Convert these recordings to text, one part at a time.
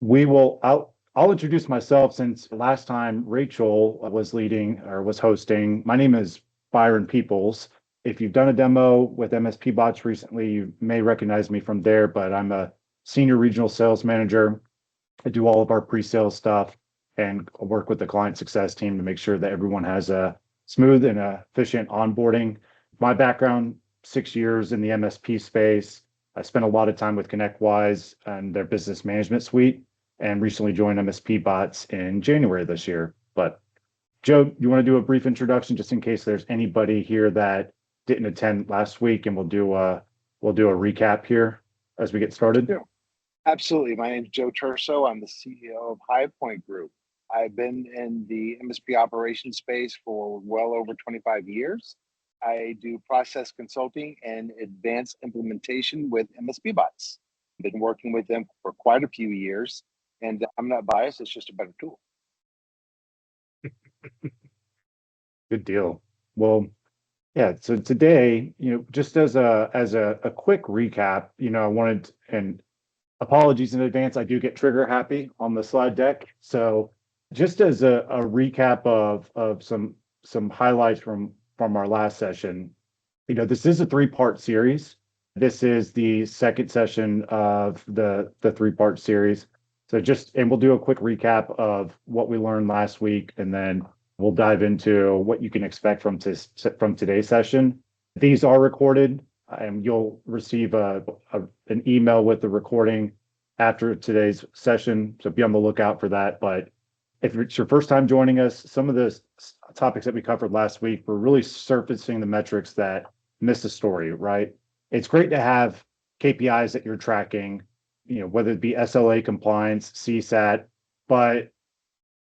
I'll introduce myself since last time Rachel was leading or was hosting. My name is Byron Peeples. If you've done a demo with MSP Bots recently, you may recognize me from there, but I'm a senior regional sales manager. I do all of our pre-sale stuff and work with the client success team to make sure that everyone has a smooth and efficient onboarding. My background, 6 years in the MSP space. I spent a lot of time with ConnectWise and their business management suite, and recently joined MSP Bots in January this year. But Joe, you want to do a brief introduction just in case there's anybody here that didn't attend last week, and we'll do a recap here as we get started. Sure. Absolutely. My name is Joe Turso. I'm the CEO of High Point Group. I've been in the MSP operations space for well over 25 years. I do process consulting and advanced implementation with MSP Bots. I've been working with them for quite a few years, and I'm not biased. It's just a better tool. Good deal. Well, yeah, so today, just as a quick recap, I wanted, and apologies in advance, I do get trigger happy on the slide deck. So just as a recap of some highlights from our last session, this is a three-part series. This is the second session of the three-part series. And we'll do a quick recap of what we learned last week, and then we'll dive into what you can expect from today's session. These are recorded, and you'll receive an email with the recording after today's session. So be on the lookout for that. But if it's your first time joining us, some of the topics that we covered last week were really surfacing the metrics that miss the story, right? It's great to have KPIs that you're tracking, whether it be SLA compliance, CSAT, but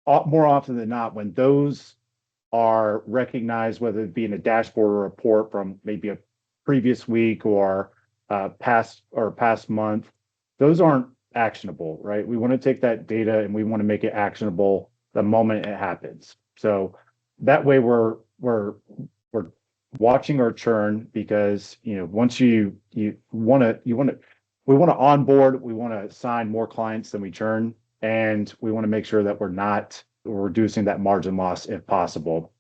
more often than not, when those are recognized, whether it be in a dashboard or report from maybe a previous week or past month, those aren't actionable, right? We want to take that data and we want to make it actionable the moment it happens. So that way we're watching our churn, because once we want to onboard, we want to sign more clients than we churn, and we want to make sure that we're reducing that margin loss if possible.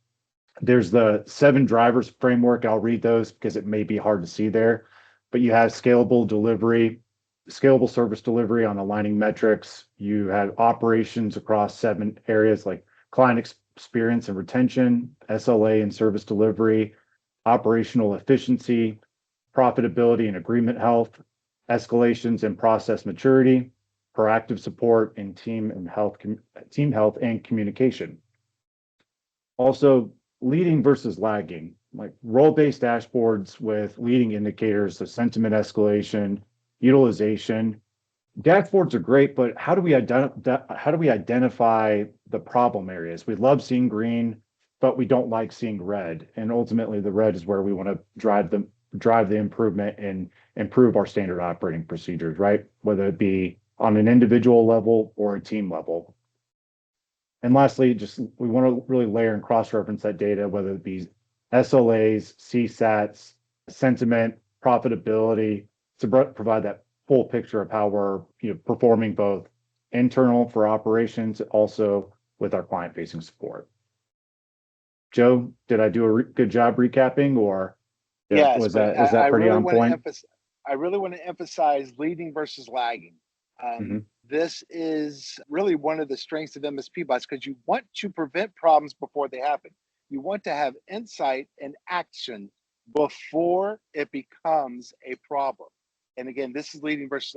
There's the 7 drivers framework. I'll read those because it may be hard to see there, but you have scalable service delivery on aligning metrics. You have operations across 7 areas like client experience and retention, SLA and service delivery, operational efficiency, profitability and agreement health, escalations and process maturity, proactive support, and team health and communication. Also, leading versus lagging, like role-based dashboards with leading indicators of sentiment escalation, utilization. Dashboards are great, but how do we identify the problem areas? We love seeing green, but we don't like seeing red. And ultimately, the red is where we want to drive the improvement and improve our standard operating procedures, right? Whether it be on an individual level or a team level. And lastly, we want to really layer and cross-reference that data, whether it be SLAs, CSATs, sentiment, profitability, to provide that full picture of how we're performing both internal for operations, also with our client-facing support. Joe, did I do a good job recapping, or yes, was that pretty on point? I really want to emphasize leading versus lagging. This is really one of the strengths of MSP Bots, because you want to prevent problems before they happen. You want to have insight and action before it becomes a problem. And again, this is leading versus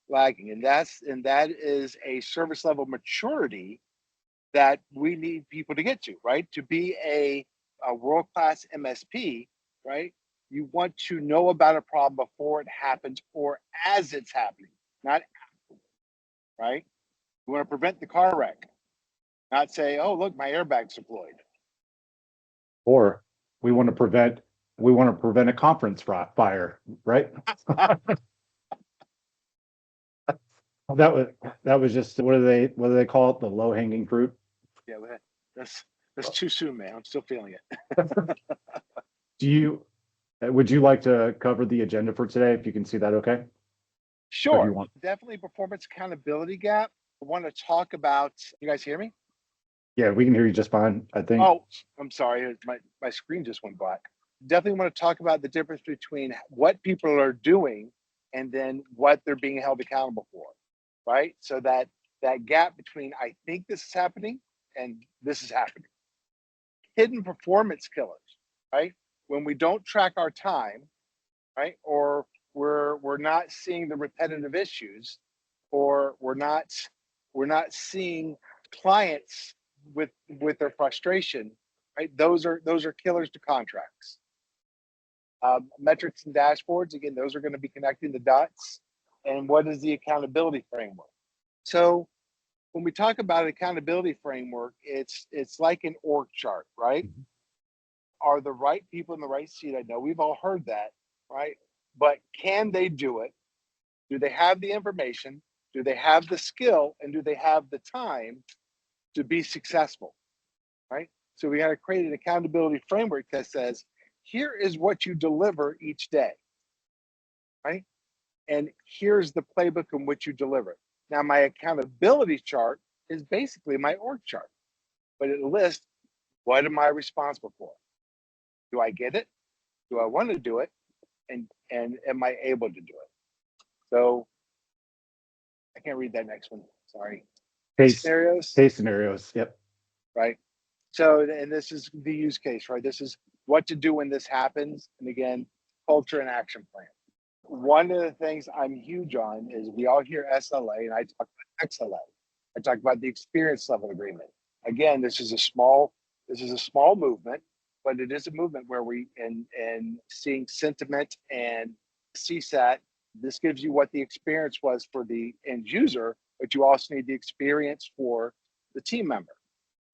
lagging, and that is a service level maturity that we need people to get to, right? To be a world-class MSP, right? You want to know about a problem before it happens or as it's happening, not afterwards, right? We want to prevent the car wreck, not say, oh, look, my airbag's deployed. Or we want to prevent a conference fire, right? That was just, what do they call it? The low hanging fruit. Yeah, that's too soon, man. I'm still feeling it. Would you like to cover the agenda for today, if you can see that okay? Sure. Definitely performance accountability gap. I want to talk about, you guys hear me? Yeah, we can hear you just fine, I think. Oh, I'm sorry. My screen just went black. Definitely want to talk about the difference between what people are doing and then what they're being held accountable for, right? So that gap between I think this is happening and this is happening. Hidden performance killers, right? When we don't track our time, right? Or we're not seeing the repetitive issues, or we're not seeing clients with their frustration, right? Those are killers to contracts. Metrics and dashboards, again, those are going to be connecting the dots. And what is the accountability framework? So when we talk about accountability framework, it's like an org chart, right? Mhm. Are the right people in the right seat? I know we've all heard that, right? But can they do it? Do they have the information? Do they have the skill? And do they have the time to be successful, right? So we got to create an accountability framework that says, here is what you deliver each day, right? And here's the playbook in which you deliver it. Now, my accountability chart is basically my org chart, but it lists what am I responsible for? Do I get it? Do I want to do it? And am I able to do it? So I can't read that next one. Sorry. Case Scenarios, case scenarios. Yep. right? So, and this is the use case, right? This is what to do when this happens. And again, culture and action plan. One of the things I'm huge on is we all hear SLA and I talk about XLA. I talk about the experience level agreement. Again, this is a small movement, but it is a movement where we and seeing sentiment and CSAT, this gives you what the experience was for the end user, but you also need the experience for the team member.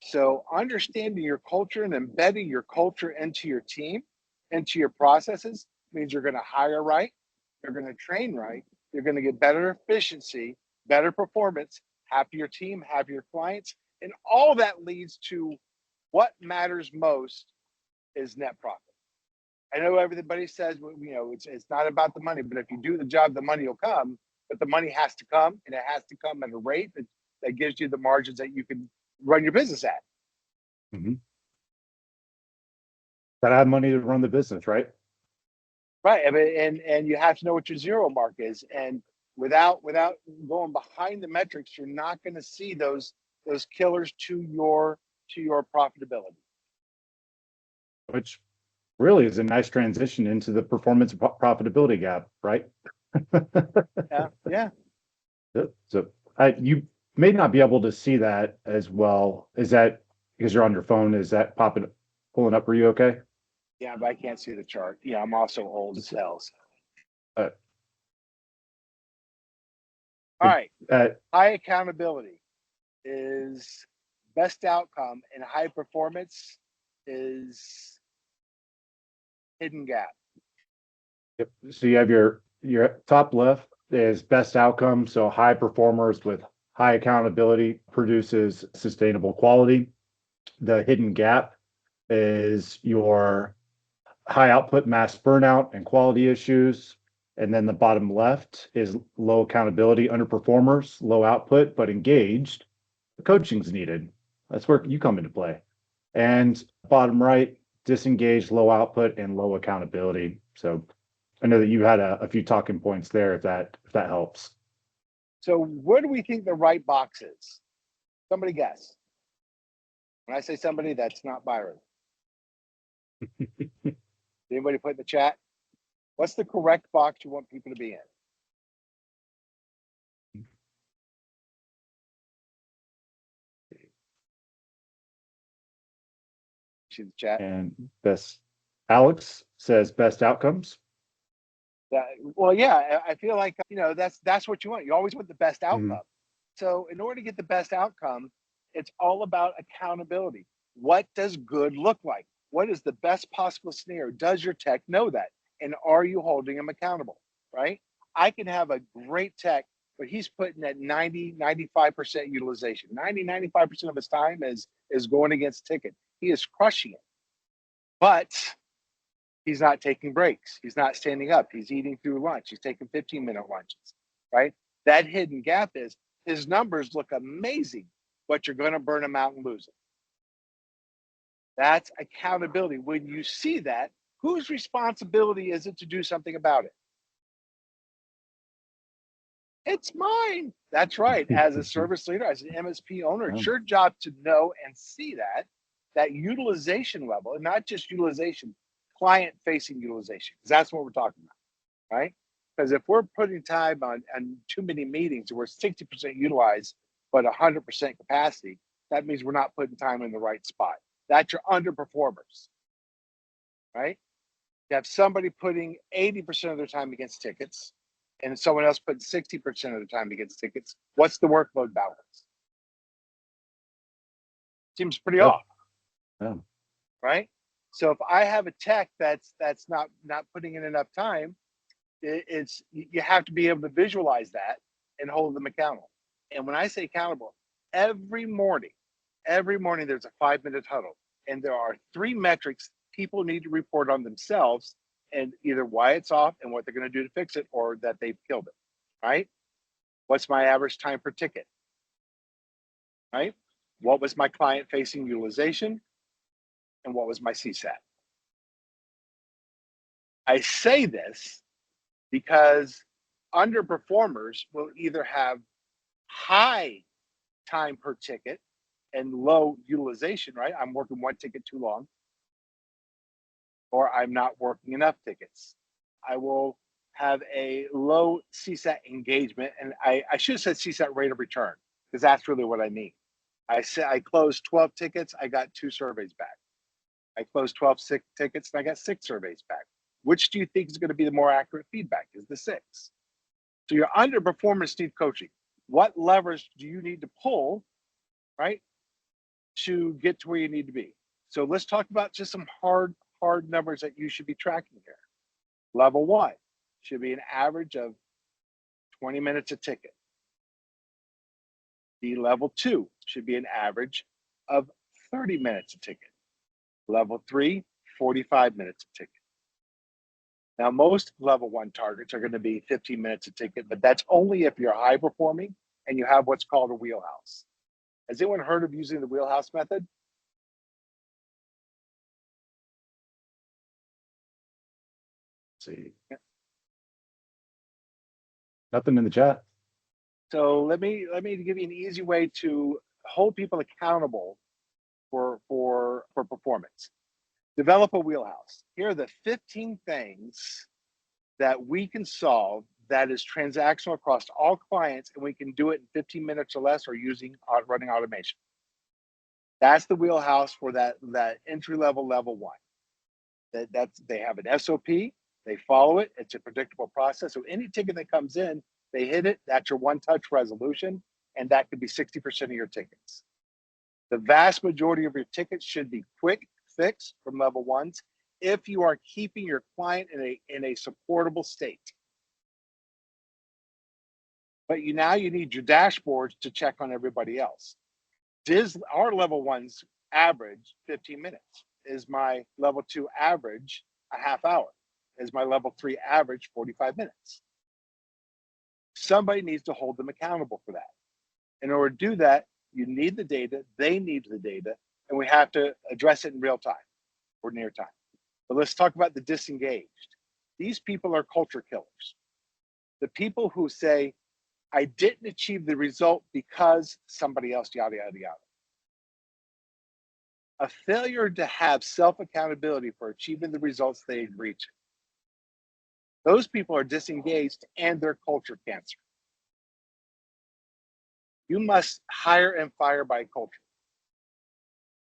So understanding your culture and embedding your culture into your team, into your processes, means you're going to hire right, you're going to train right, you're going to get better efficiency, better performance, happier team, happier clients, and all that leads to what matters most is net profit. I know everybody says, it's not about the money, but if you do the job, the money will come. But the money has to come, and it has to come at a rate that gives you the margins that you can run your business at. Mm-hmm. Gotta have money to run the business, right? Right. I mean, and you have to know what your zero mark is. And without going behind the metrics, you're not going to see those killers to your profitability. Which really is a nice transition into the performance profitability gap, right? Yeah. Yeah. So you may not be able to see that as well. Is that because you're on your phone? Is that pulling up for you okay? Yeah. But I can't see the chart. Yeah. I'm also old as hell. So. Uh, All right. uh, High accountability is best outcome, and high performance is hidden gap. yep. So you have your top left is best outcome. So high performers with high accountability produces sustainable quality. The hidden gap is your high output mass burnout and quality issues. And then the bottom left is low accountability underperformers, low output, but engaged. The coaching's needed. That's where you come into play. And bottom right, disengaged, low output, and low accountability. So I know that you had a few talking points there, if that helps. So where do we think the right box is? Somebody guess. When I say somebody, that's not Byron. Anybody put in the chat? What's the correct box you want people to be in? See the chat? And best Alex says best outcomes. Well, yeah, I feel like that's what you want. You always want the best Mhm. outcome. So in order to get the best outcome, it's all about accountability. What does good look like? What is the best possible scenario? Does your tech know that? And are you holding them accountable? Right? I can have a great tech, but he's putting at 90, 95% utilization. 90, 95% of his time is going against ticket. He is crushing it. But he's not taking breaks. He's not standing up. He's eating through lunch. He's taking 15-minute lunches, right? That hidden gap is His numbers look amazing, but you're going to burn him out and lose him. That's accountability. When you see that, whose responsibility is it to do something about it? It's mine. That's right. As a service leader, as an MSP owner, it's your job to know and see that utilization level, and not just utilization, client-facing utilization, because that's what we're talking about, right? Because if we're putting time on too many meetings, we're 60% utilized, but 100% capacity, that means we're not putting time in the right spot. That's your underperformers, right? You have somebody putting 80% of their time against tickets and someone else putting 60% of the time against tickets. What's the workload balance? Seems pretty off, right? So if I have a tech that's not putting in enough time, it's you have to be able to visualize that and hold them accountable. And when I say accountable, every morning there's a 5-minute huddle, and there are 3 metrics people need to report on themselves, and either why it's off and what they're going to do to fix it, or that they've killed it, right? What's my average time per ticket, right? What was my client facing utilization, and what was my CSAT? I say this because underperformers will either have high time per ticket and low utilization, right? I'm working 1 ticket too long, or I'm not working enough tickets. I will have a low CSAT engagement, and I should have said CSAT rate of return, because that's really what I mean. I said I closed 12 tickets, I got 2 surveys back. I closed 12 tickets, and I got 6 surveys back. Which do you think is going to be the more accurate feedback? Is the 6. So your underperformers need coaching. What levers do you need to pull, right, to get to where you need to be? So let's talk about just some hard numbers that you should be tracking here. Level 1 should be an average of 20 minutes a ticket. The level 2 should be an average of 30 minutes a ticket. Level 3, 45 minutes a ticket. Now, most level 1 targets are going to be 15 minutes a ticket, but that's only if you're high performing and you have what's called a wheelhouse. Has anyone heard of using the wheelhouse method? Let's see. Nothing in the chat. So let me give you an easy way to hold people accountable for performance. Develop a wheelhouse. Here are the 15 things that we can solve that is transactional across all clients, and we can do it in 15 minutes or less, or using running automation. That's the wheelhouse for that entry level 1. That's they have an SOP, they follow it, it's a predictable process. So any ticket that comes in, they hit it, that's your one-touch resolution, and that could be 60% of your tickets. The vast majority of your tickets should be quick fix from level 1s if you are keeping your client in a supportable state. But you need your dashboards to check on everybody else. Our level 1s average 15 minutes. Is my level 2 average a half hour? Is my level 3 average 45 minutes? Somebody needs to hold them accountable for that. In order to do that, you need the data, they need the data, and we have to address it in real time or near time. But let's talk about the disengaged. These people are culture killers. The people who say, I didn't achieve the result because somebody else, yada, yada, yada. A failure to have self-accountability for achieving the results they agree to. Those people are disengaged, and they're culture cancer. You must hire and fire by culture,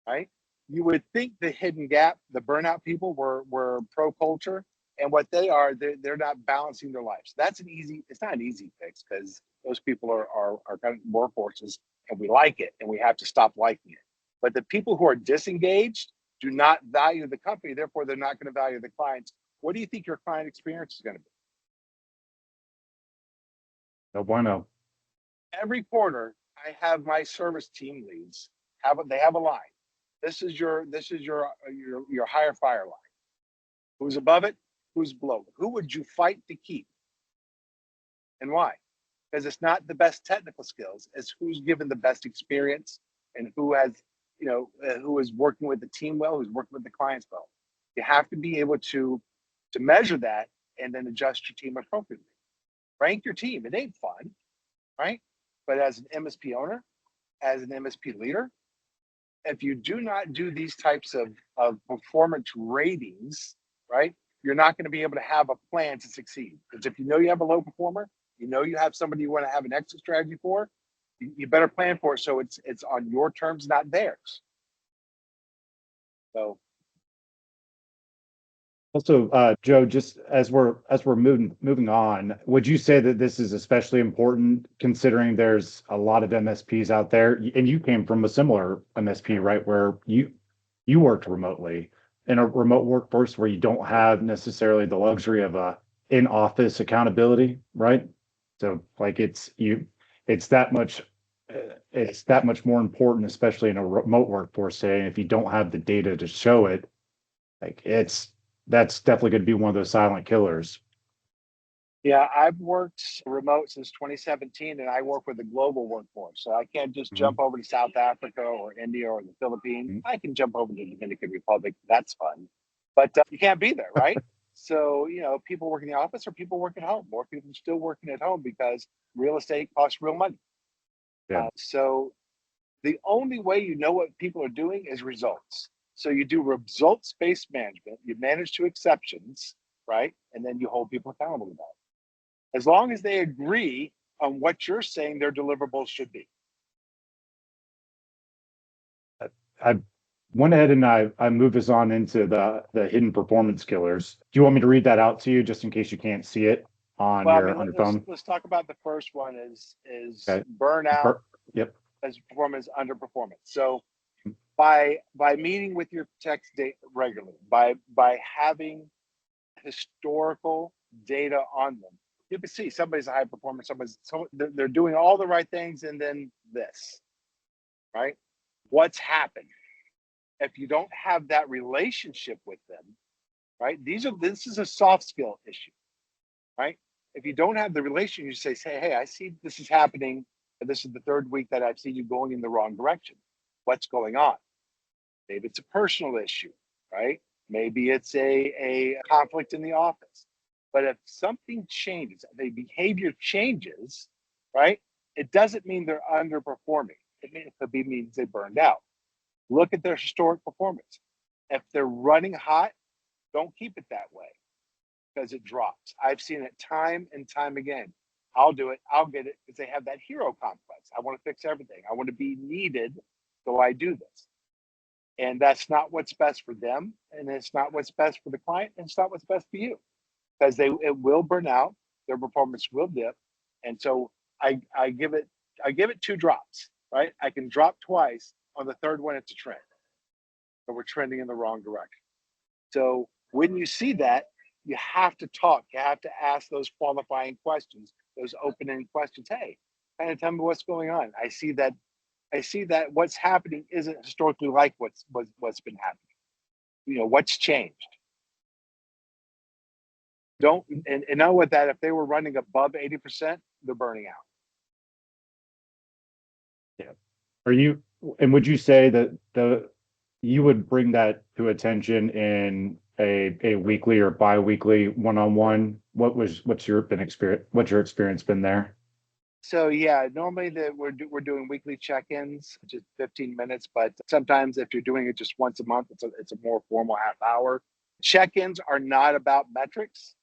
right? You would think the hidden gap, the burnout people were pro-culture, and what they are, they're not balancing their lives. It's not an easy fix, because those people are kind of workhorses, and we like it, and we have to stop liking it. But the people who are disengaged do not value the company, therefore they're not going to value the clients. What do you think your client experience is going to be? No bueno. Every quarter, I have my service team leads they have a line. This is your hire fire line. Who's above it? Who's below it? Who would you fight to keep? And why? because it's not the best technical skills, it's who's given the best experience and who has, who is working with the team well, who's working with the clients well. You have to be able to measure that and then adjust your team appropriately. Rank your team. It ain't fun, right? But as an MSP owner, as an MSP leader, if you do not do these types of performance ratings, right, you're not going to be able to have a plan to succeed. Because if you know you have a low performer, you know you have somebody you want to have an exit strategy for, you better plan for it so it's on your terms, not theirs. So Also, Joe, just as we're moving on, would you say that this is especially important considering there's a lot of MSPs out there, and you came from a similar MSP, right, where you worked remotely in a remote workforce where you don't have necessarily the luxury of a in-office accountability, right? So like it's that much it's that much more important, especially in a remote workforce setting. If you don't have the data to show it, like that's definitely going to be one of those silent killers. yeah, I've worked remote since 2017, and I work with a global workforce. So I can't just Mhm. jump over to South Africa or India or the Philippines. I can jump over to the Dominican Republic. That's fun. But you can't be there, right? So, people work in the office or people work at home. More people are still working at home because real estate costs real money. Yeah. So the only way you know what people are doing is results. So you do results-based management, you manage to exceptions, right? And then you hold people accountable to that. As long as they agree on what you're saying their deliverables should be. I went ahead and I moved us on into the hidden performance killers. Do you want me to read that out to you just in case you can't see it on Well, I mean, your let's phone? let's talk about the first one is Okay. burnout Yep. as performance underperformance. So by meeting with your tech data regularly, by having historical data on them, you can see somebody's a high performer, they're doing all the right things, and then this, right? What's happened? If you don't have that relationship with them, right? This is a soft skill issue, right? If you don't have the relation, you say, hey, I see this is happening. And this is the third week that I've seen you going in the wrong direction. What's going on? Maybe it's a personal issue, right? Maybe it's a conflict in the office. But if something changes, if a behavior changes, right? It doesn't mean they're underperforming. It could be means they burned out. Look at their historic performance. If they're running hot, don't keep it that way because it drops. I've seen it time and time again. I'll do it. I'll get it because they have that hero complex. I want to fix everything. I want to be needed. So I do this. And that's not what's best for them. And it's not what's best for the client. And it's not what's best for you because it will burn out. Their performance will dip. And so I give it 2 drops, right? I can drop twice. On the third one, it's a trend. But we're trending in the wrong direction. So when you see that, you have to talk. You have to ask those qualifying questions, those open-ended questions. Hey, kind of tell me what's going on. I see that what's happening isn't historically like what's been happening. What's changed? Don't and know what that if they were running above 80%, they're burning out. Yeah. Would you say that you would bring that to attention in a weekly or bi-weekly one-on-one? What's your experience been there? So yeah, normally we're doing weekly check-ins, just 15 minutes. But sometimes if you're doing it just once a month, it's a more formal half hour. Check-ins are not about metrics;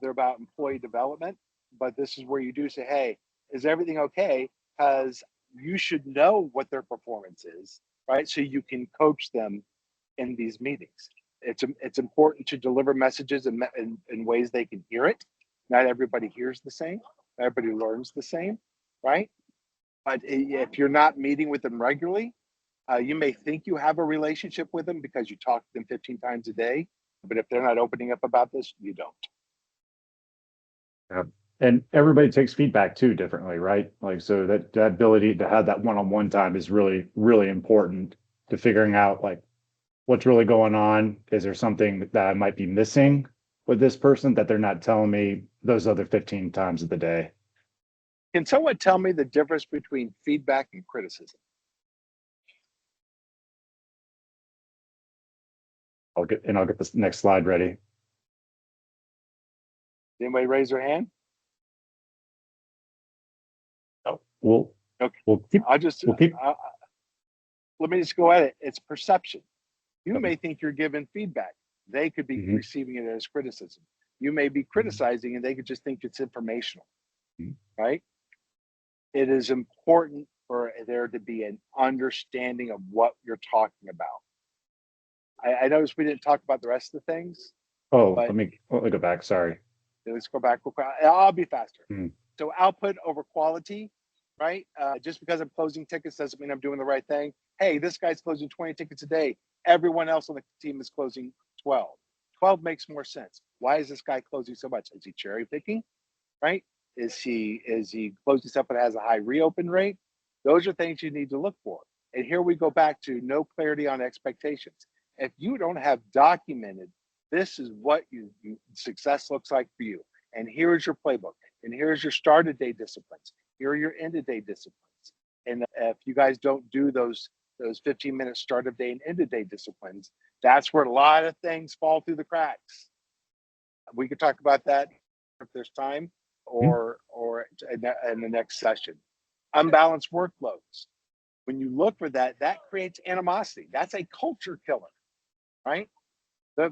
they're about employee development. But this is where you do say, "Hey, is everything okay?" Because you should know what their performance is, right? So you can coach them in these meetings. It's important to deliver messages in ways they can hear it. Not everybody hears the same. Not everybody learns the same, right? But if you're not meeting with them regularly, you may think you have a relationship with them because you talk to them 15 times a day. But if they're not opening up about this, you don't. Yeah. And everybody takes feedback too differently, right? Like, so that ability to have that one-on-one time is really, really important to figuring out like what's really going on. Is there something that I might be missing with this person that they're not telling me those other 15 times of the day? Can someone tell me the difference between feedback and criticism? I'll get this next slide ready. Anybody raise their hand? Oh, we'll Okay. we'll keep I'll just we'll keep let me just go at it. It's perception. You okay. may think you're giving feedback. They could be Mhm. receiving it as criticism. You may be criticizing and they could just think it's informational, Mhm. right? It is important for there to be an understanding of what you're talking about. I noticed we didn't talk about the rest of the things, Oh, but let me go back. Sorry. let's go back real quick. I'll be faster. Mhm. So output over quality, right? Just because I'm closing tickets doesn't mean I'm doing the right thing. Hey, this guy's closing 20 tickets a day. Everyone else on the team is closing 12. 12 makes more sense. Why is this guy closing so much? Is he cherry picking? Right? Is he closing stuff that has a high reopen rate? Those are things you need to look for. And here we go back to no clarity on expectations. If you don't have documented, this is what success looks like for you. And here's your playbook. And here's your start of day disciplines. Here are your end of day disciplines. And if you guys don't do those 15-minute start of day and end of day disciplines, that's where a lot of things fall through the cracks. We could talk about that if there's time, Mhm. or in the next session. Unbalanced workloads. When you look for that, that creates animosity. That's a culture killer, right?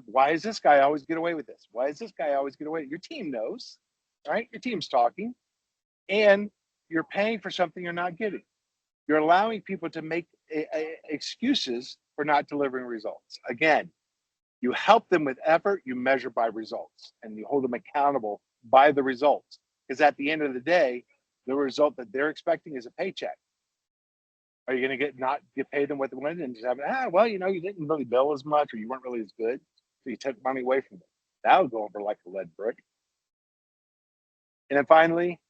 Why does this guy always get away with this? Why does this guy always get away? Your team knows, right? Your team's talking, and you're paying for something you're not getting. You're allowing people to make excuses for not delivering results. Again, you help them with effort, you measure by results, and you hold them accountable by the results. Because at the end of the day, the result that they're expecting is a paycheck. Are you going to not get paid them what they wanted and just have, well, you didn't really bill as much or you weren't really as good, so you took money away from them. That would go over like a lead brick. And then finally,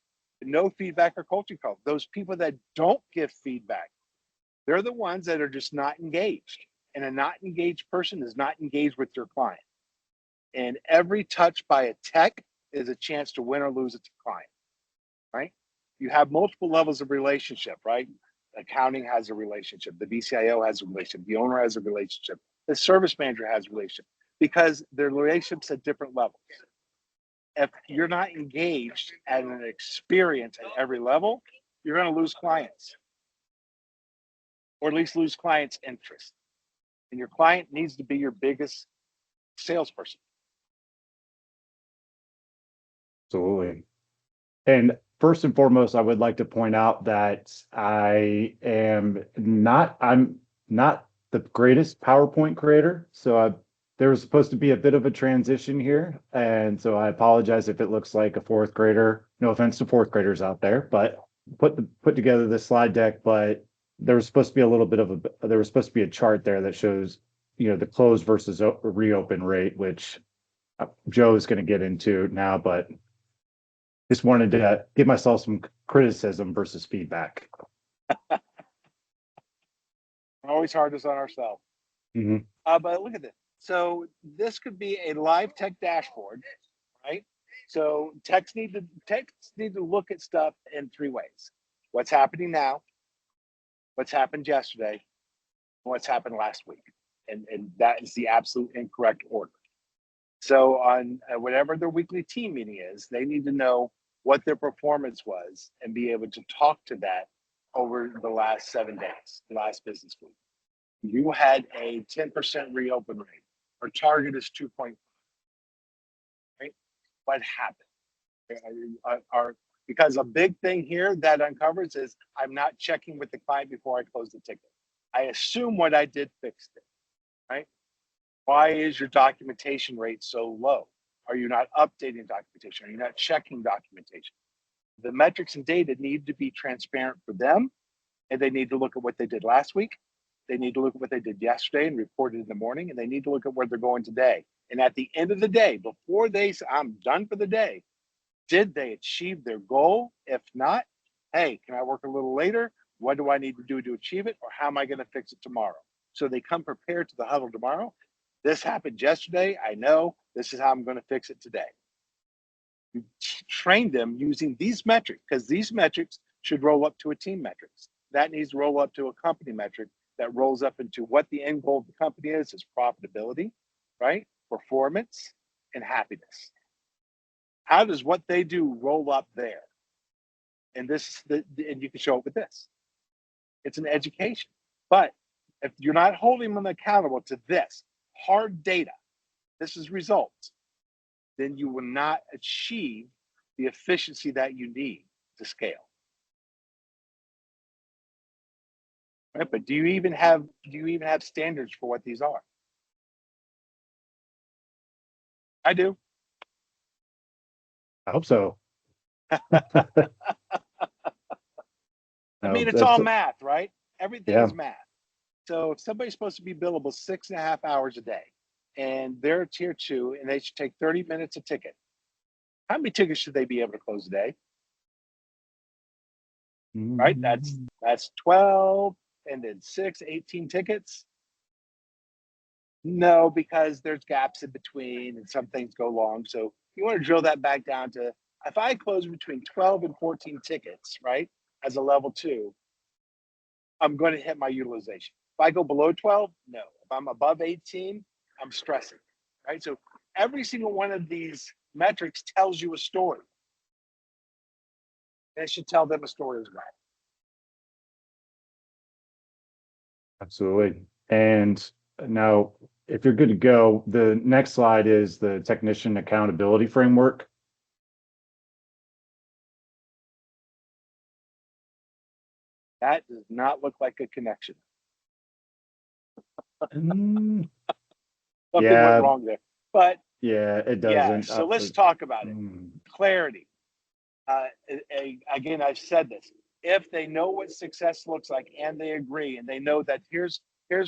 no feedback or culture call. Those people that don't give feedback, they're the ones that are just not engaged. And a not engaged person is not engaged with your client. And every touch by a tech is a chance to win or lose it to client, right? You have multiple levels of relationship, right? Accounting has a relationship, the BCIO has a relationship, the owner has a relationship, the service manager has a relationship, because their relationships at different levels. If you're not engaged at an experience at every level, you're going to lose clients, or at least lose clients' interest. And your client needs to be your biggest salesperson. Absolutely. And first and foremost, I would like to point out that I'm not the greatest PowerPoint creator. So there was supposed to be a bit of a transition here. And so I apologize if it looks like a fourth grader. No offense to fourth graders out there, but put together this slide deck, but there was supposed to be there was supposed to be a chart there that shows, the close versus reopen rate, which Joe is going to get into now, but just wanted to give myself some criticism versus feedback. We're always hardest on ourselves. Mm-hmm. But look at this. So this could be a live tech dashboard, right? So techs need to look at stuff in three ways: what's happening now, what's happened yesterday, and what's happened last week. And that is the absolute incorrect order. So on whatever their weekly team meeting is, they need to know what their performance was and be able to talk to that over the last 7 days, the last business week. You had a 10% reopen rate. Our target is 2.5, right? What happened? Because a big thing here that uncovers is I'm not checking with the client before I close the ticket. I assume what I did fixed it, right? Why is your documentation rate so low? Are you not updating documentation? Are you not checking documentation? The metrics and data need to be transparent for them, and they need to look at what they did last week. They need to look at what they did yesterday and report it in the morning, and they need to look at where they're going today. And at the end of the day, before they say, I'm done for the day, did they achieve their goal? If not, hey, can I work a little later? What do I need to do to achieve it? Or how am I going to fix it tomorrow? So they come prepared to the huddle tomorrow. This happened yesterday. I know this is how I'm going to fix it today. You train them using these metrics, because these metrics should roll up to a team metrics. That needs to roll up to a company metric that rolls up into what the end goal of the company is profitability, right? Performance and happiness. How does what they do roll up there? And and you can show it with this. It's an education. But if you're not holding them accountable to this hard data, this is results, then you will not achieve the efficiency that you need to scale. Right? But do you even have standards for what these are? I do. I hope so. I mean, it's all math, right? Everything is math. So if somebody's supposed to be billable 6.5 hours a day and they're a tier 2 and they should take 30 minutes a ticket, how many tickets should they be able to close a day? Right? That's 12 and then 6, 18 tickets. No, because there's gaps in between and some things go long. So you want to drill that back down to, if I close between 12 and 14 tickets, right, as a level 2, I'm going to hit my utilization. If I go below 12, no. If I'm above 18, I'm stressing, right? So every single one of these metrics tells you a story. And it should tell them a story as well. Absolutely. And now, if you're good to go, the next slide is the technician accountability framework. That does not look like a connection. Something went wrong there. But yeah, it doesn't. Yeah, so let's talk about it. Clarity. Again, I've said this. If they know what success looks like and they agree and they know that here's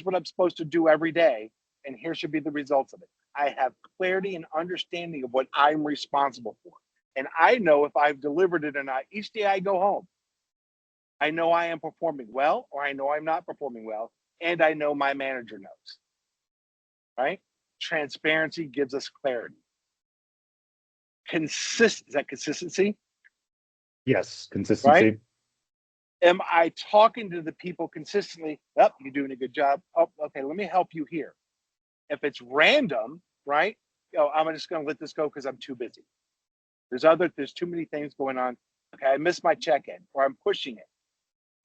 what I'm supposed to do every day and here should be the results of it. I have clarity and understanding of what I'm responsible for. And I know if I've delivered it or not. Each day I go home, I know I am performing well or I know I'm not performing well. And I know my manager knows, right? Transparency gives us clarity. Is that consistency? Yes, consistency. Right? Am I talking to the people consistently? Oh, you're doing a good job. Oh, okay, let me help you here. If it's random, right? I'm just going to let this go because I'm too busy. There's too many things going on. Okay, I missed my check-in or I'm pushing it.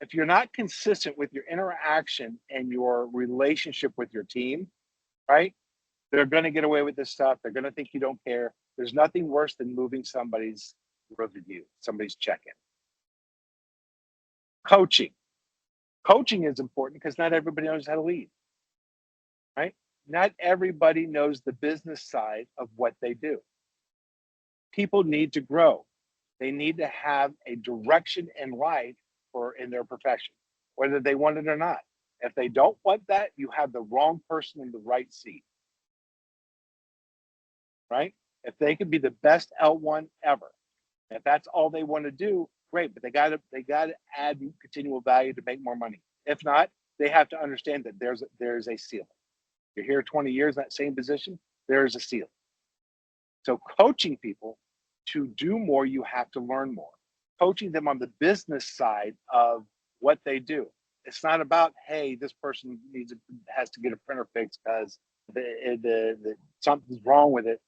If you're not consistent with your interaction and your relationship with your team, right? They're going to get away with this stuff. They're going to think you don't care. There's nothing worse than moving somebody's review, somebody's check-in. Coaching. Coaching is important because not everybody knows how to lead, right? Not everybody knows the business side of what they do. People need to grow. They need to have a direction in life or in their profession, whether they want it or not. If they don't want that, you have the wrong person in the right seat, right? If they could be the best L1 ever, if that's all they want to do, great. But they got to add continual value to make more money. If not, they have to understand that there's a ceiling. You're here 20 years in that same position, there is a ceiling. So coaching people to do more, you have to learn more. Coaching them on the business side of what they do. It's not about, hey, this person has to get a printer fixed because something's wrong with it.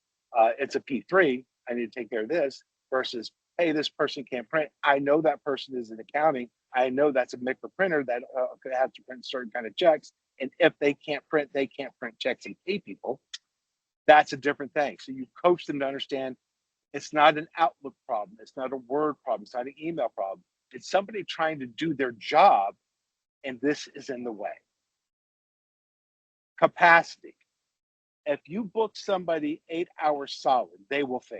It's a P3. I need to take care of this. Versus, hey, this person can't print. I know that person is in accounting. I know that's a micro printer that could have to print certain kind of checks. And if they can't print checks and pay people. That's a different thing. So you coach them to understand it's not an Outlook problem. It's not a Word problem. It's not an email problem. It's somebody trying to do their job, and this is in the way. Capacity. If you book somebody 8 hours solid, they will fail.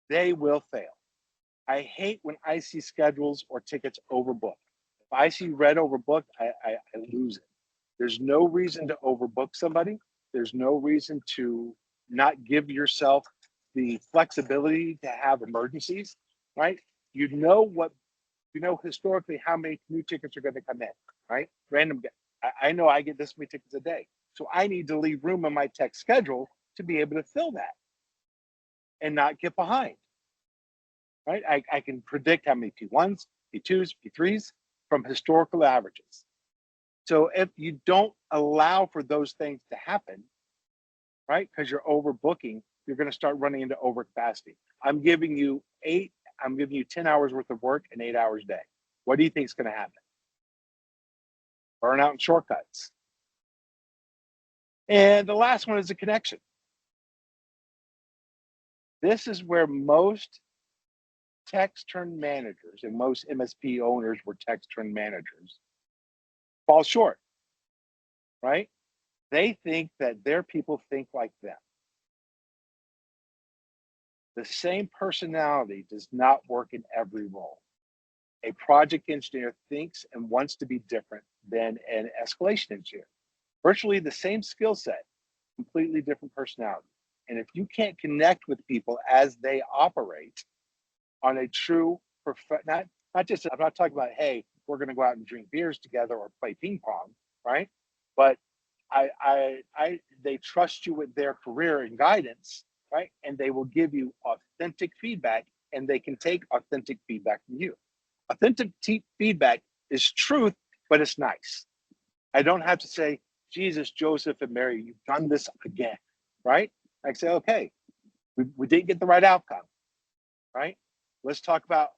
They will fail. I hate when I see schedules or tickets overbooked. If I see red overbooked, I lose it. There's no reason to overbook somebody. There's no reason to not give yourself the flexibility to have emergencies, right? You know historically how many new tickets are going to come in, right? Random. I know I get this many tickets a day. So I need to leave room in my tech schedule to be able to fill that. and not get behind, right? I can predict how many P1s, P2s, P3s from historical averages. So if you don't allow for those things to happen, right, because you're overbooking, you're going to start running into overcapacity. I'm giving you 10 hours worth of work in 8 hours a day. What do you think is going to happen? Burnout and shortcuts. And the last one is a connection. This is where most techs turned managers and most MSP owners were techs turned managers fall short, right? They think that their people think like them. The same personality does not work in every role. A project engineer thinks and wants to be different than an escalation engineer. Virtually the same skill set, completely different personality. And if you can't connect with people as they operate on a true, not just, I'm not talking about, hey, we're going to go out and drink beers together or play ping pong, right? But they trust you with their career and guidance, right? And they will give you authentic feedback, and they can take authentic feedback from you. Authentic feedback is truth, but it's nice. I don't have to say, Jesus, Joseph, and Mary, you've done this again, right? I say, okay, we didn't get the right outcome, right? Let's talk about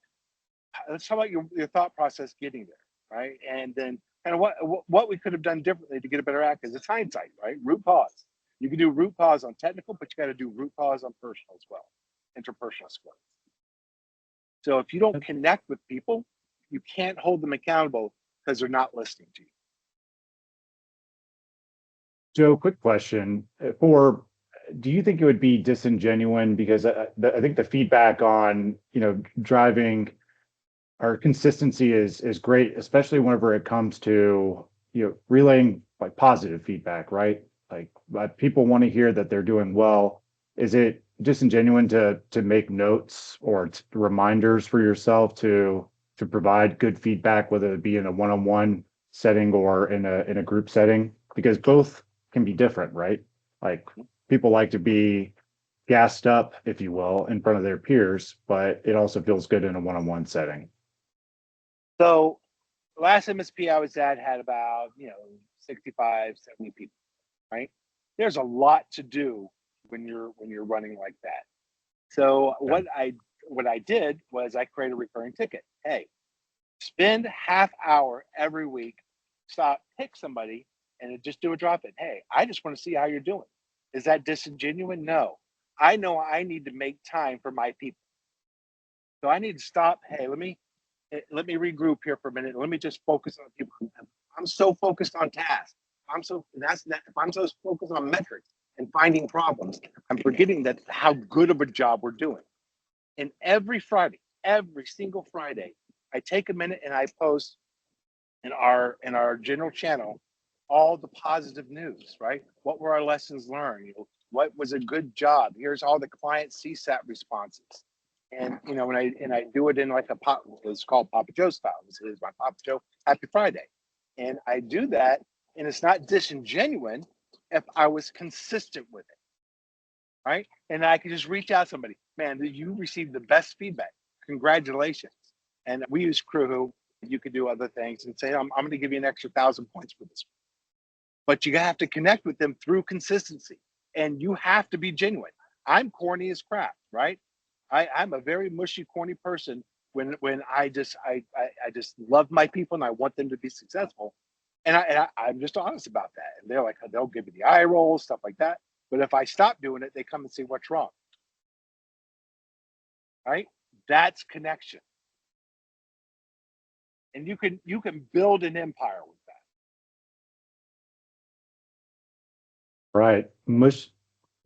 your thought process getting there, right? And then kind of what we could have done differently to get a better outcome. It's hindsight, right? Root cause. You can do root cause on technical, but you got to do root cause on personal as well, interpersonal skills. So if you don't connect with people, you can't hold them accountable because they're not listening to you. Joe, quick question. Do you think it would be disingenuous? Because I think the feedback on, driving our consistency is great, especially whenever it comes to, relaying like positive feedback, right? Like people want to hear that they're doing well. Is it disingenuous to make notes or reminders for yourself to provide good feedback, whether it be in a one-on-one setting or in a group setting? Because both can be different, right? Like people like to be gassed up, if you will, in front of their peers, but it also feels good in a one-on-one setting. So last MSP I was at had about, 65, 70 people, right? There's a lot to do when you're running like that. So what I did was I created a recurring ticket. Hey, spend half hour every week, pick somebody and just do a drop in. Hey, I just want to see how you're doing. Is that disingenuous? No. I know I need to make time for my people. So I need to stop. Hey, let me regroup here for a minute. Let me just focus on people. I'm so focused on tasks. I'm so focused on metrics and finding problems. I'm forgetting that how good of a job we're doing. And every single Friday, I take a minute and I post in our general channel all the positive news, right? What were our lessons learned? What was a good job? Here's all the client CSAT responses. And when I do it in like it's called Papa Joe style. This is my Papa Joe Happy Friday. And I do that, and it's not disingenuous if I was consistent with it. Right. And I could just reach out to somebody, man, you received the best feedback. Congratulations. And we use Crew. You could do other things and say, I'm going to give you an extra 1,000 points for this. But you have to connect with them through consistency, and you have to be genuine. I'm corny as crap, right? I'm a very mushy, corny person when I just love my people and I want them to be successful. And I'm just honest about that. And they're like, they'll give me the eye roll, stuff like that. But if I stop doing it, they come and say, what's wrong? Right? That's connection. And you can build an empire with that. Right.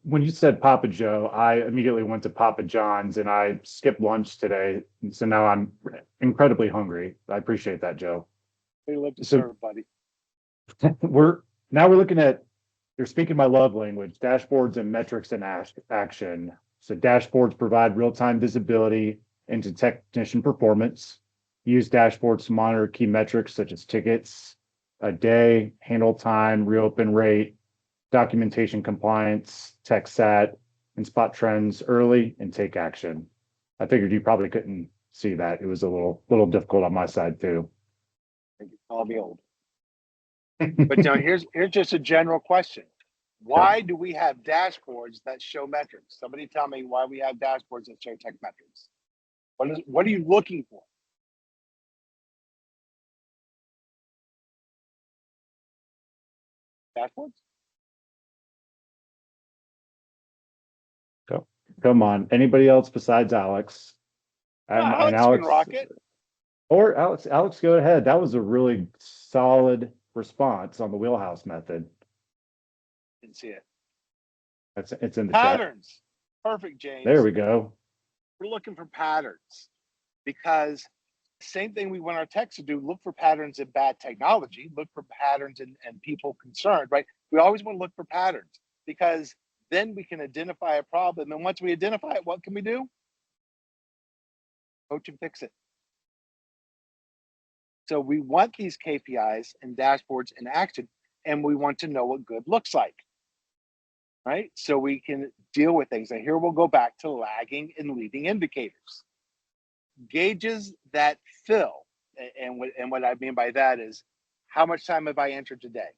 When you said Papa Joe, I immediately went to Papa John's and I skipped lunch today. So now I'm incredibly hungry. I appreciate that, Joe. They love to serve, buddy. we're looking at, you're speaking my love language, dashboards and metrics in action. So dashboards provide real-time visibility into technician performance. Use dashboards to monitor key metrics such as tickets a day, handle time, reopen rate, documentation compliance, tech sat, and spot trends early and take action. I figured you probably couldn't see that. It was a little difficult on my side too. Call me old. But now here's just a general question. Why do we have dashboards that show metrics? Somebody tell me why we have dashboards that show tech metrics. What are you looking for? Dashboards? Come on. Anybody else besides Alex? And Alex can Alex, rock it. or Alex, go ahead. That was a really solid response on the wheelhouse method. Didn't see it. It's in the chat. Patterns. Perfect, James. There we go. We're looking for patterns because same thing we want our techs to do, look for patterns in bad technology, look for patterns in people concerned, right? We always want to look for patterns because then we can identify a problem. And once we identify it, what can we do? Coach and fix it. So we want these KPIs and dashboards in action, and we want to know what good looks like, right? So we can deal with things. And here we'll go back to lagging and leading indicators. Gauges that fill, and what I mean by that is how much time have I entered today?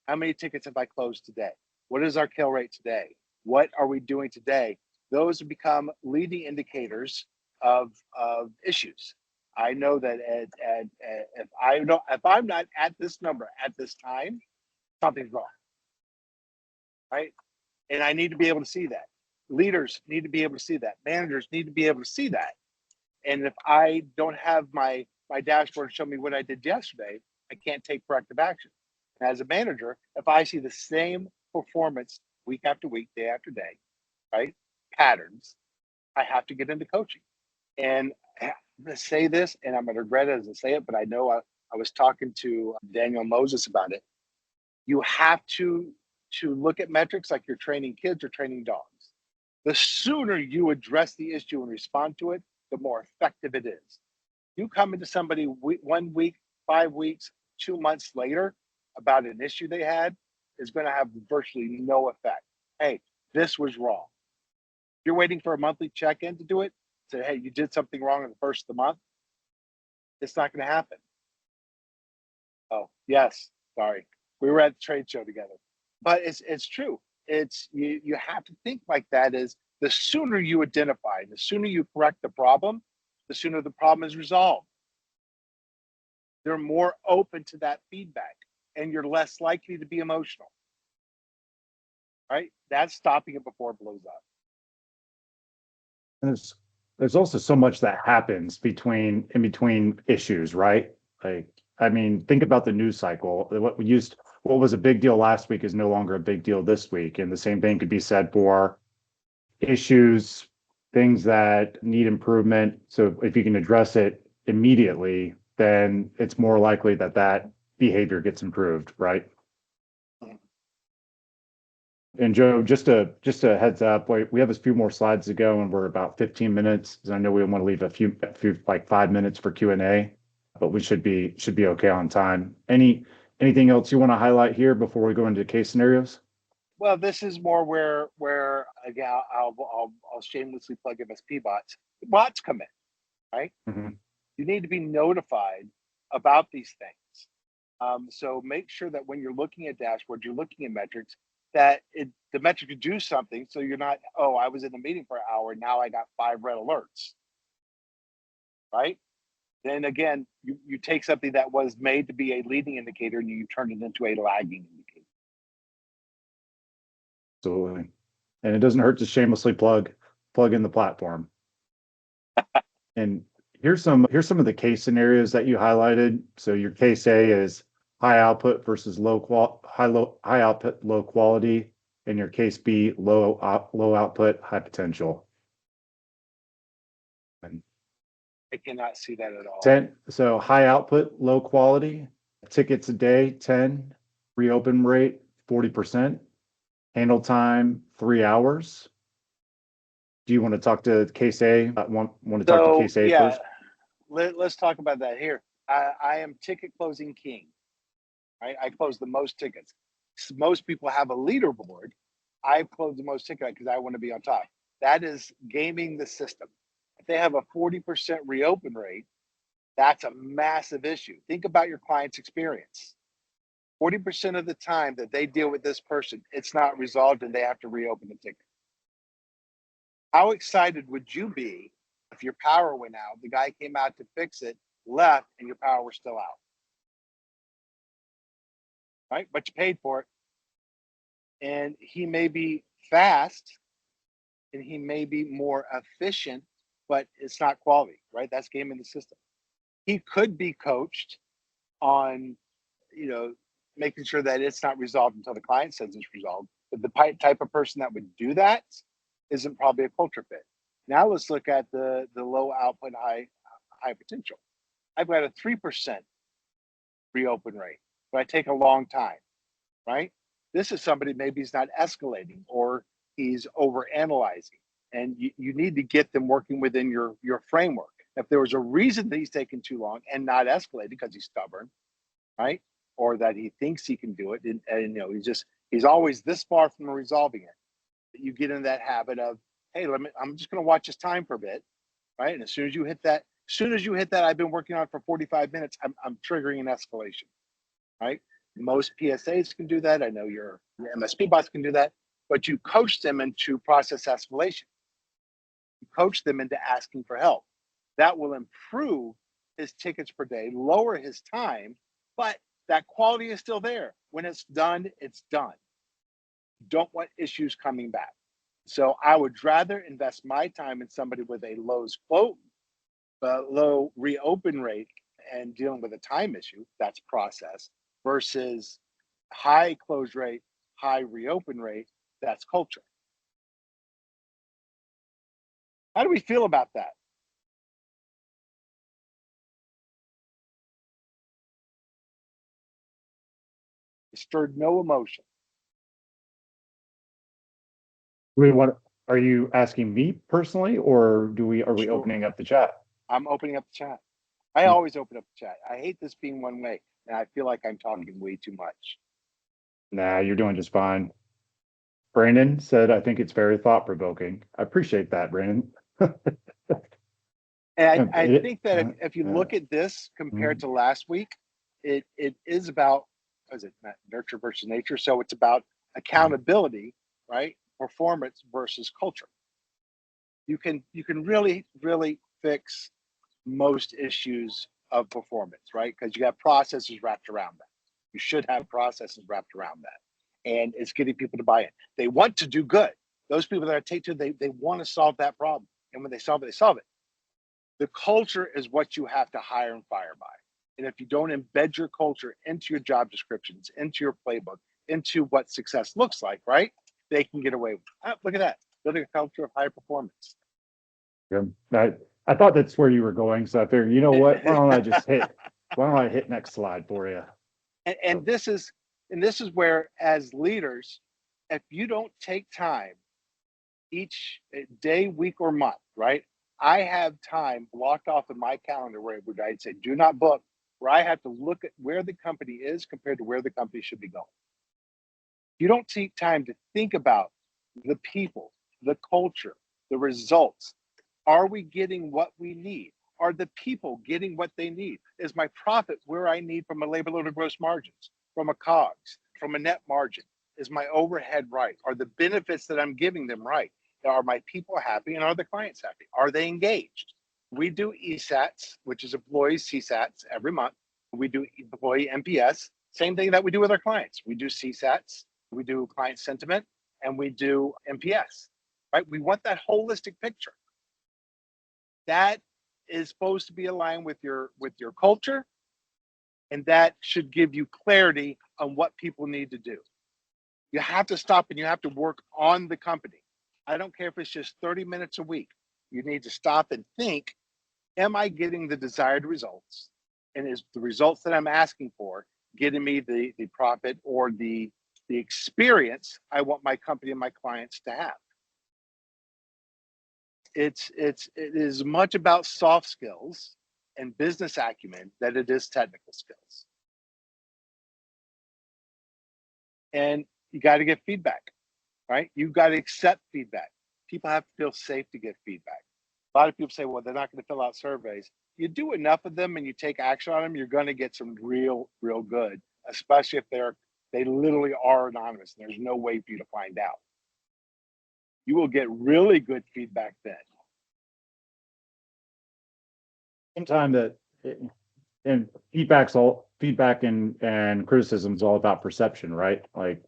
How many tickets have I closed today? What is our kill rate today? What are we doing today? Those become leading indicators of issues. I know that if I'm not at this number at this time, something's wrong, right? And I need to be able to see that. Leaders need to be able to see that. Managers need to be able to see that. And if I don't have my dashboard show me what I did yesterday, I can't take corrective action. And as a manager, if I see the same performance week after week, day after day, right? Patterns, I have to get into coaching. And I'm going to say this, and I'm going to regret it as I say it, but I know I was talking to Daniel Moses about it. You have to look at metrics like you're training kids or training dogs. The sooner you address the issue and respond to it, the more effective it is. You come into somebody 1 week, 5 weeks, 2 months later about an issue they had is going to have virtually no effect. Hey, this was wrong. If you're waiting for a monthly check-in to do it, say, hey, you did something wrong in the first of the month, it's not going to happen. Oh, yes, sorry. We were at the trade show together. But it's true. It's you have to think like that is the sooner you identify, the sooner you correct the problem, the sooner the problem is resolved. They're more open to that feedback and you're less likely to be emotional. Right? That's stopping it before it blows up. And there's also so much that happens in between issues, right? Like, I mean, think about the news cycle. What was a big deal last week is no longer a big deal this week. And the same thing could be said for issues, things that need improvement. So if you can address it immediately, then it's more likely that behavior gets improved, right? And Joe, just a heads up, we have a few more slides to go, and we're about 15 minutes. And I know we want to leave a few like 5 minutes for Q&A, but we should be okay on time. Anything else you want to highlight here before we go into case scenarios? Well, this is more where again I'll shamelessly plug MSP bots. Bots come in, right? Mm-hmm. You need to be notified about these things. So make sure that when you're looking at dashboards, you're looking at metrics, that the metric could do something. So you're not, oh, I was in a meeting for an hour, now I got 5 red alerts, right? Then again, you take something that was made to be a leading indicator and you turn it into a lagging indicator. Absolutely. And it doesn't hurt to shamelessly plug in the platform. And here's some of the case scenarios that you highlighted. So your case A is high output versus high output, low quality, and your case B, low output, high potential. And I cannot see that at all. 10, so high output, low quality, tickets a day, 10, reopen rate, 40%, handle time, 3 hours. Do you want to talk to case A? Want to talk to case A first? Let's talk about that here. I am ticket closing king. Right? I close the most tickets. Most people have a leaderboard I've closed the most ticket because I want to be on top. That is gaming the system. If they have a 40% reopen rate, that's a massive issue. Think about your client's experience. 40% of the time that they deal with this person, it's not resolved and they have to reopen the ticket. How excited would you be if your power went out, the guy came out to fix it, left, and your power was still out? Right? But you paid for it. And he may be fast and he may be more efficient, but it's not quality, right? That's game in the system. He could be coached on, making sure that it's not resolved until the client says it's resolved. But the type of person that would do that isn't probably a culture fit. Now let's look at the low output, high potential. I've got a 3% reopen rate, but I take a long time, right? This is somebody, maybe he's not escalating or he's over analyzing, and you need to get them working within your framework. If there was a reason that he's taking too long and not escalating because he's stubborn, right? Or that he thinks he can do it, and he's always this far from resolving it. You get in that habit of, hey, I'm just going to watch his time for a bit, right? And as soon as you hit that, I've been working on it for 45 minutes. I'm triggering an escalation, right? Most PSAs can do that. I know your MSP bots can do that, but you coach them into process escalation. You coach them into asking for help. That will improve his tickets per day, lower his time, but that quality is still there. When it's done, it's done. Don't want issues coming back. So I would rather invest my time in somebody with a low reopen rate and dealing with a time issue, that's process, versus high close rate, high reopen rate, that's culture. How do we feel about that? It stirred no emotion. Are you asking me personally, or are we Sure. opening up the chat? I'm opening up the chat. I always open up the chat. I hate this being one way, and I feel like I'm talking way too much. Nah, you're doing just fine. Brandon said, I think it's very thought provoking. I appreciate that, Brandon. And I think that if you look at this compared to last week, it is about, what is it, nurture versus nature. So it's about accountability, right? Performance versus culture. You can really fix most issues of performance, right? Because you have processes wrapped around that. You should have processes wrapped around that. And it's getting people to buy in. They want to do good. Those people that I take to, they want to solve that problem. And when they solve it, they solve it. The culture is what you have to hire and fire by. And if you don't embed your culture into your job descriptions, into your playbook, into what success looks like, right? They can get away with it. Look at that. Building a culture of high performance. Yeah, I thought that's where you were going. So I figured, you know what? Why don't I hit next slide for you? And this is where, as leaders, if you don't take time each day, week, or month, right? I have time blocked off in my calendar where I'd say, do not book, where I have to look at where the company is compared to where the company should be going. You don't take time to think about the people, the culture, the results. Are we getting what we need? Are the people getting what they need? Is my profit where I need from a labor load of gross margins, from a COGS, from a net margin? Is my overhead right? Are the benefits that I'm giving them right? Are my people happy and are the clients happy? Are they engaged? We do ESATs, which is employees CSATs, every month. We do employee NPS, same thing that we do with our clients. We do CSATs, we do client sentiment, and we do NPS, right? We want that holistic picture. That is supposed to be aligned with your culture, and that should give you clarity on what people need to do. You have to stop and you have to work on the company. I don't care if it's just 30 minutes a week. You need to stop and think, am I getting the desired results? And is the results that I'm asking for getting me the profit or the experience I want my company and my clients to have? It is much about soft skills and business acumen that it is technical skills. And you got to get feedback. right? You've got to accept feedback. People have to feel safe to get feedback. A lot of people say, well, they're not going to fill out surveys. You do enough of them and you take action on them, you're going to get some real good, especially if they literally are anonymous. There's no way for you to find out. You will get really good feedback then. Sometimes that, and feedback and criticism is all about perception, right? Like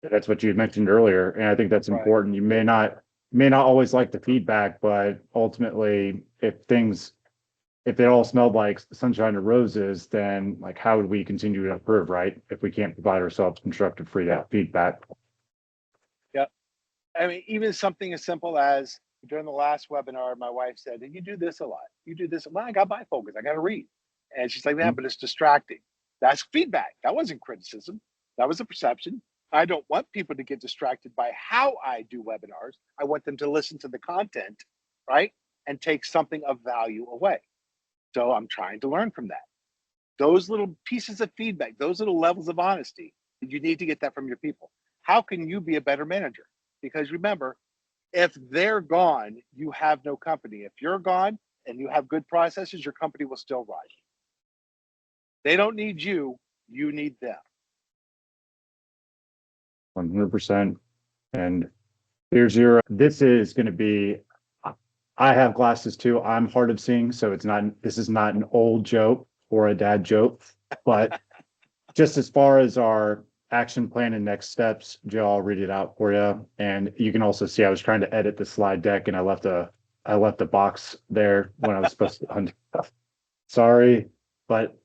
that's what you mentioned earlier, and I think that's Right. important. You may not always like the feedback, but ultimately, if it all smelled like sunshine and roses, then like how would we continue to improve, right? If we can't provide ourselves constructive feedback. Yep. I mean, even something as simple as during the last webinar, my wife said, you do this a lot. You do this. Well, I got my focus. I got to read. And she's like, yeah, but it's distracting. That's feedback. That wasn't criticism. That was a perception. I don't want people to get distracted by how I do webinars. I want them to listen to the content, right? And take something of value away. So I'm trying to learn from that. Those little pieces of feedback, those little levels of honesty, you need to get that from your people. How can you be a better manager? Because remember, if they're gone, you have no company. If you're gone and you have good processes, your company will still run. They don't need you, you need them. 100%. And this is going to be, I have glasses too. I'm hard of seeing, so this is not an old joke or a dad joke, but just as far as our action plan and next steps, Joe, I'll read it out for you. And you can also see I was trying to edit the slide deck and I left a box there when I was supposed to. Sorry, but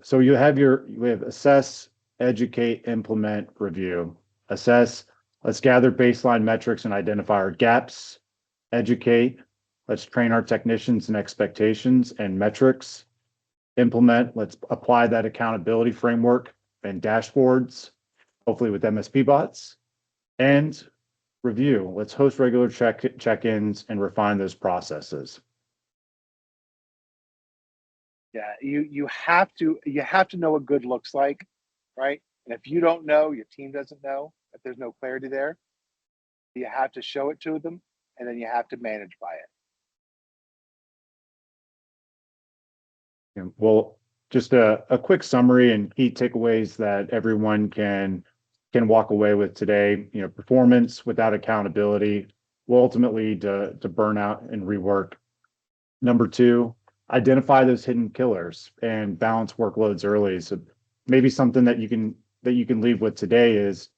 so we have assess, educate, implement, review. Assess, let's gather baseline metrics and identify our gaps. Educate, let's train our technicians and expectations and metrics. Implement, let's apply that accountability framework and dashboards, hopefully with MSP bots. And review, let's host regular check-ins and refine those processes. Yeah, you have to know what good looks like, right? And if you don't know, your team doesn't know, if there's no clarity there, you have to show it to them, and then you have to manage by it. Well, just a quick summary and key takeaways that everyone can walk away with today. Performance without accountability will ultimately lead to burnout and rework. Number two, identify those hidden killers and balance workloads early. So maybe something that you can leave with today is,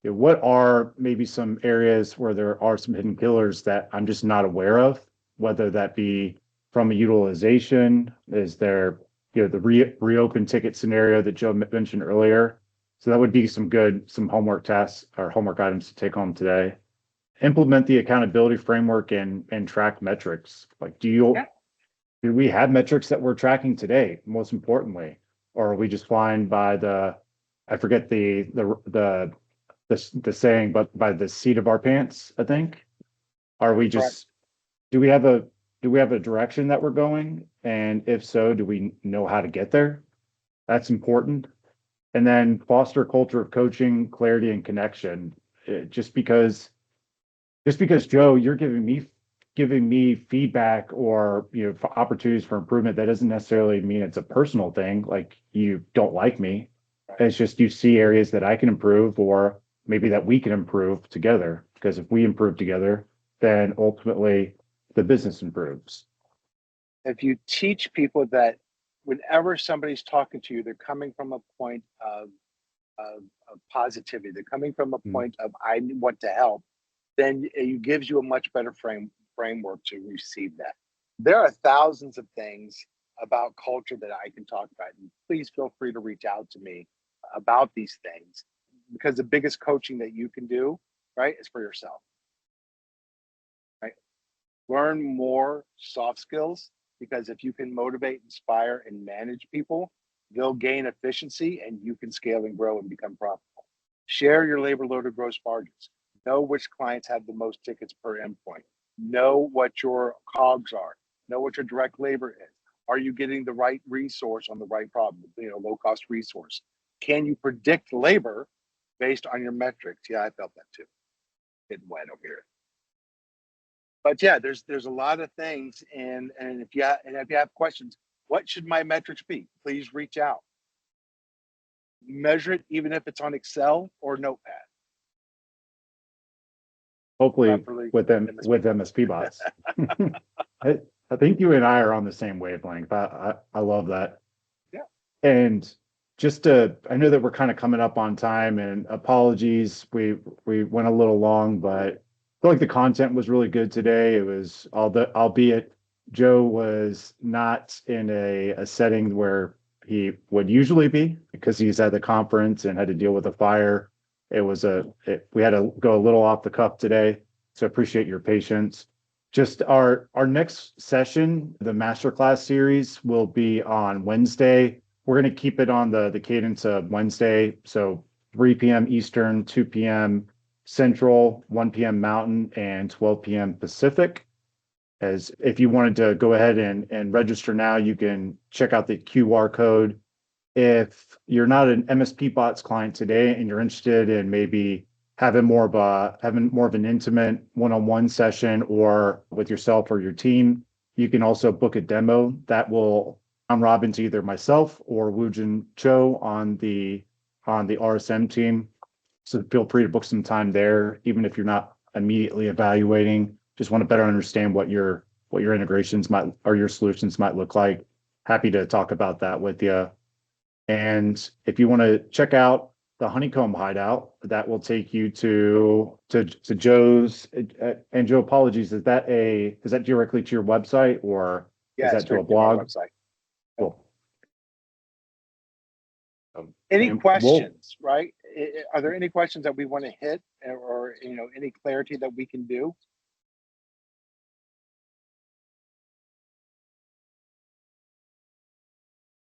what are maybe some areas where there are some hidden killers that I'm just not aware of, whether that be from a utilization, is there, the reopen ticket scenario that Joe mentioned earlier. So that would be some homework tasks or homework items to take home today. Implement the accountability framework and track metrics. Like, do we have metrics that we're tracking today, most importantly, or are we just flying by I forget the saying, but by the seat of our pants, I think? Are we just, do we have a direction that we're going? And if so, do we know how to get there? That's important. And then foster a culture of coaching, clarity, and connection. Just because Joe, you're giving me feedback or opportunities for improvement, that doesn't necessarily mean it's a personal thing, like you don't like me. It's just you see areas that I can improve, or maybe that we can improve together, because if we improve together, then ultimately the business improves. If you teach people that whenever somebody's talking to you, they're coming from a point of positivity, they're coming from a point of I want to help, then it gives you a much better framework to receive that. There are thousands of things about culture that I can talk about, and please feel free to reach out to me about these things, because the biggest coaching that you can do, right, is for yourself. Right? Learn more soft skills, because if you can motivate, inspire, and manage people, they'll gain efficiency and you can scale and grow and become profitable. Share your labor loaded gross margins. Know which clients have the most tickets per endpoint. Know what your COGS are. Know what your direct labor is. Are you getting the right resource on the right problem? Low cost resource. Can you predict labor based on your metrics. Yeah, I felt that too. Getting wet over here. But yeah, there's a lot of things, and if you have questions, what should my metrics be? Please reach out. Measure it, even if it's on Excel or Notepad. Hopefully with MSP bots. I think you and I are on the same wavelength. I love that. Yeah. And I know that we're kind of coming up on time, and apologies, we went a little long, but I feel like the content was really good today. It was albeit Joe was not in a setting where he would usually be because he's at the conference and had to deal with a fire. We had to go a little off the cuff today, so appreciate your patience. Just our next session, the masterclass series, will be on Wednesday. We're going to keep it on the cadence of Wednesday, so 3 p.m. Eastern, 2 p.m. Central, 1 p.m. Mountain, and 12 p.m. Pacific. As if you wanted to go ahead and register now, you can check out the QR code. If you're not an MSP Bots client today and you're interested in maybe having more of an intimate one-on-one session or with yourself or your team, you can also book a demo that will round robin to either myself or Woojin Cho on the RSM team. So feel free to book some time there, even if you're not immediately evaluating. Just want to better understand what your integrations might or your solutions might look like. Happy to talk about that with you. And if you want to check out the Honeycomb Hideout, that will take you to Joe's. And Joe, apologies, is that directly to your website, or is that to a blog? Website. Cool. Any questions, right? Are there any questions that we want to hit, or any clarity that we can do?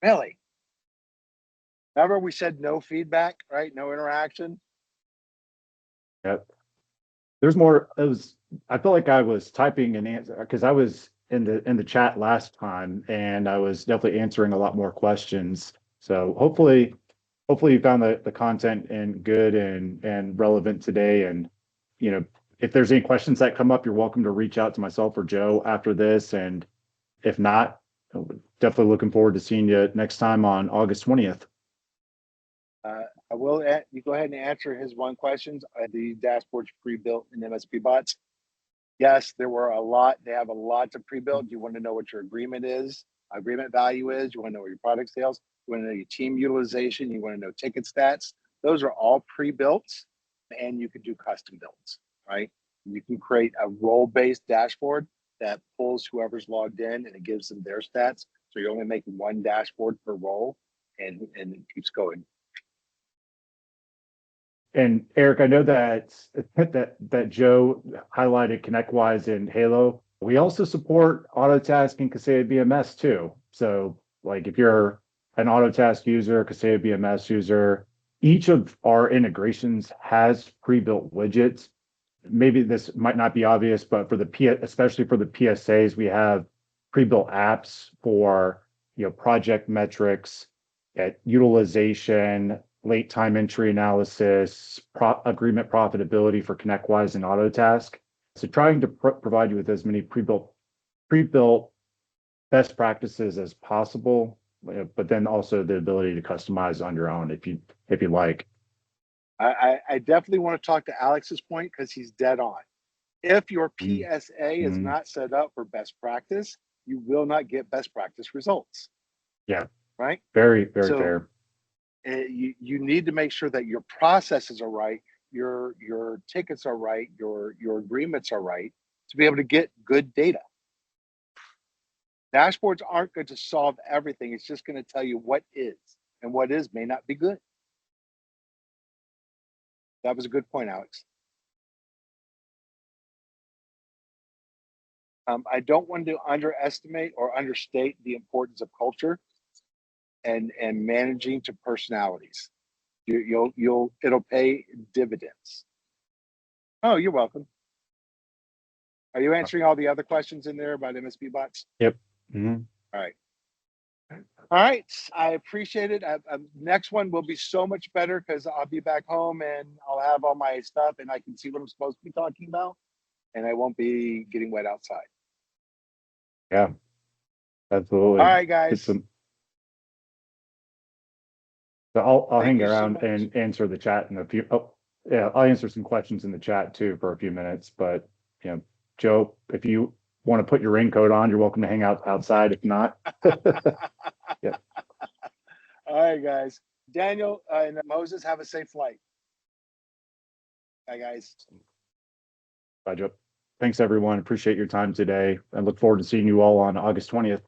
Really? Remember we said no feedback, right? No interaction. Yep. There's more. I felt like I was typing an answer because I was in the chat last time, and I was definitely answering a lot more questions. So hopefully you found the content and good and relevant today. And if there's any questions that come up, you're welcome to reach out to myself or Joe after this. And if not, definitely looking forward to seeing you next time on August 20th. I will. You go ahead and answer his one question. The dashboards pre-built in MSP Bots. Yes, there were a lot. They have a lot to pre-built. You want to know what your agreement value is. You want to know what your product sales. You want to know your team utilization. You want to know ticket stats. Those are all pre-built, and you can do custom builds, right? You can create a role-based dashboard that pulls whoever's logged in and it gives them their stats. So you're only making one dashboard per role, and it keeps going. And Eric, I know that Joe highlighted ConnectWise and Halo. We also support Autotask and Kaseya BMS too. So like if you're an Autotask user, Kaseya BMS user, each of our integrations has pre-built widgets. Maybe this might not be obvious, but especially for the PSAs, we have pre-built apps for project metrics, utilization, late time entry analysis, agreement profitability for ConnectWise and Autotask. So trying to provide you with as many pre-built best practices as possible, but then also the ability to customize on your own if you like. I definitely want to talk to Alex's point because he's dead on. If your PSA is not set up for best practice, you will not get best practice results. Yeah. Right? Very, very fair. You need to make sure that your processes are right, your tickets are right, your agreements are right to be able to get good data. Dashboards aren't going to solve everything. It's just going to tell you what is, and what is may not be good. That was a good point, Alex. I don't want to underestimate or understate the importance of culture and managing to personalities. It'll pay dividends. Oh, you're welcome. Are you answering all the other questions in there about MSP Bots? Yep. Mm-hmm. All right. All right. I appreciate it. Next one will be so much better because I'll be back home and I'll have all my stuff and I can see what I'm supposed to be talking about and I won't be getting wet outside. Yeah, All absolutely. right, Get guys. some. So I'll Thank hang you so around much. and answer the chat in a few. Oh, yeah, I'll answer some questions in the chat too for a few minutes. But you know, Joe, if you want to put your raincoat on, you're welcome to hang out outside. If not, yeah. All right, guys. Daniel and Moses, have a safe flight. Bye, guys. Bye, Joe. Thanks, everyone. Appreciate your time today. I look forward to seeing you all on August 20th.